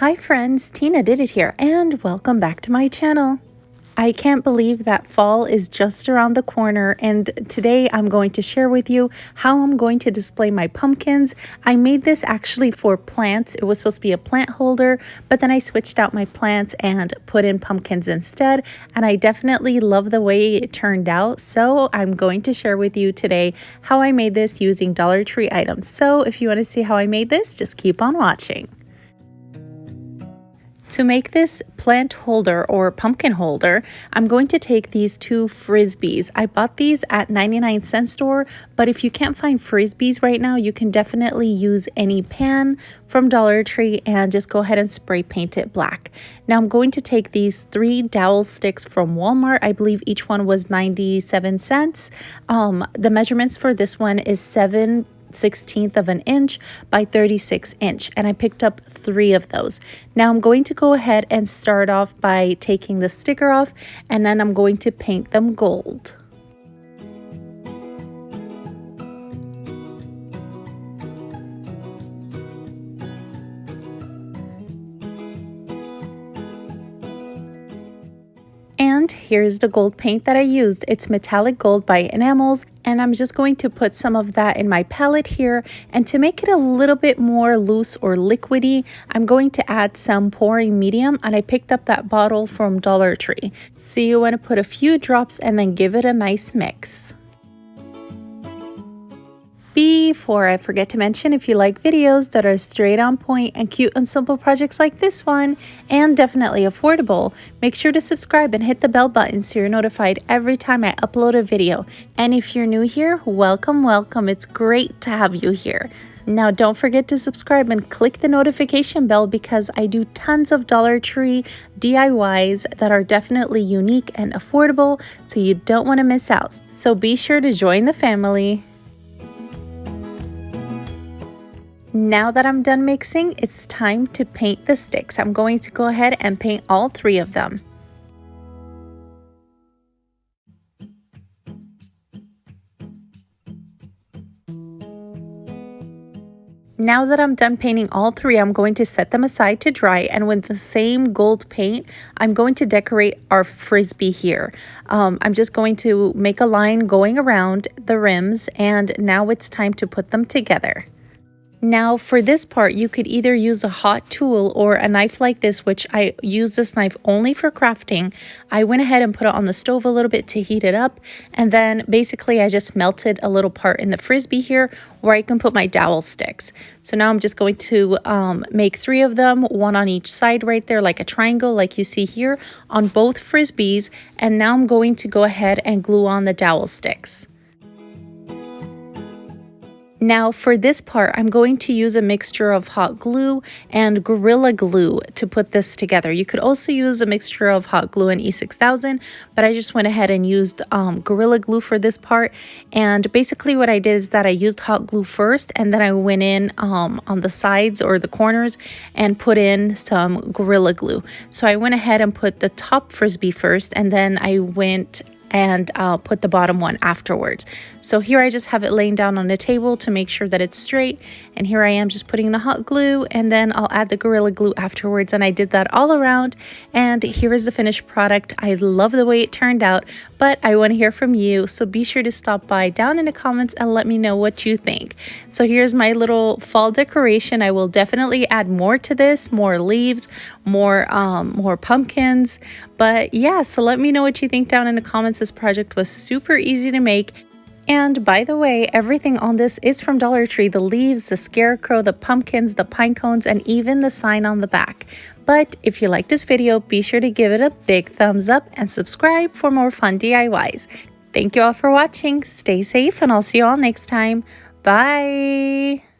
Hi friends, Tina did it here and welcome back to my channel. I can't believe that fall is just around the corner, and today I'm going to share with you how I'm going to display my pumpkins. I made this actually for plants. It was supposed to be a plant holder, but then I switched out my plants and put in pumpkins instead, and I definitely love the way it turned out. So I'm going to share with you today how I made this using Dollar Tree items. So if you want to see how I made this, just keep on watching. To make this plant holder or pumpkin holder, I'm going to take these two frisbees. I bought these at 99-cent store, but if you can't find frisbees right now, you can definitely use any pan from Dollar Tree and just go ahead and spray paint it black. Now I'm going to take these 3 dowel sticks from Walmart. I believe each one was 97 cents. The measurements for this one is 7/16 of an inch by 36 inch, and I picked up 3 of those. Now I'm going to go ahead and start off by taking the sticker off, and then I'm going to paint them gold. And here's the gold paint that I used. It's metallic gold by Enamels, and I'm just going to put some of that in my palette here. And to make it a little bit more loose or liquidy, I'm going to add some pouring medium, and I picked up that bottle from Dollar Tree. So you want to put a few drops and then give it a nice mix. Before I forget to mention, if you like videos that are straight on point and cute and simple projects like this one, and definitely affordable, make sure to subscribe and hit the bell button so you're notified every time I upload a video. And if you're new here, welcome, welcome. It's great to have you here. Now don't forget to subscribe and click the notification bell because I do tons of Dollar Tree DIYs that are definitely unique and affordable, so you don't want to miss out. So be sure to join the family. Now that I'm done mixing, it's time to paint the sticks. I'm going to go ahead and paint all 3 of them. Now that I'm done painting all 3, I'm going to set them aside to dry, and with the same gold paint, I'm going to decorate our frisbee here. I'm just going to make a line going around the rims, and now it's time to put them together. Now for this part, you could either use a hot tool or a knife like this, which I use this knife only for crafting. I went ahead and put it on the stove a little bit to heat it up, and then basically I just melted a little part in the frisbee here where I can put my dowel sticks. So now I'm just going to make 3 of them, 1 on each side right there, like a triangle like you see here on both frisbees, and now I'm going to go ahead and glue on the dowel sticks. Now for this part, I'm going to use a mixture of hot glue and Gorilla Glue to put this together. You could also use a mixture of hot glue and E6000, but I just went ahead and used Gorilla Glue for this part. And basically what I did is that I used hot glue first, and then I went in on the sides or the corners and put in some Gorilla Glue. So I went ahead and put the top frisbee first, and then I went and put the bottom one afterwards. So here I just have it laying down on the table to make sure that it's straight, and here I am just putting the hot glue, and then I'll add the Gorilla Glue afterwards, and I did that all around, and here is the finished product. I love the way it turned out, but I want to hear from you, so be sure to stop by down in the comments and let me know what you think. So here's my little fall decoration. I will definitely add more to this, more leaves, more pumpkins, but yeah, so let me know what you think down in the comments. This project was super easy to make. And by the way, everything on this is from Dollar Tree: the leaves, the scarecrow, the pumpkins, the pine cones, and even the sign on the back. But if you like this video, be sure to give it a big thumbs up and subscribe for more fun DIYs. Thank you all for watching. Stay safe, and I'll see you all next time. Bye!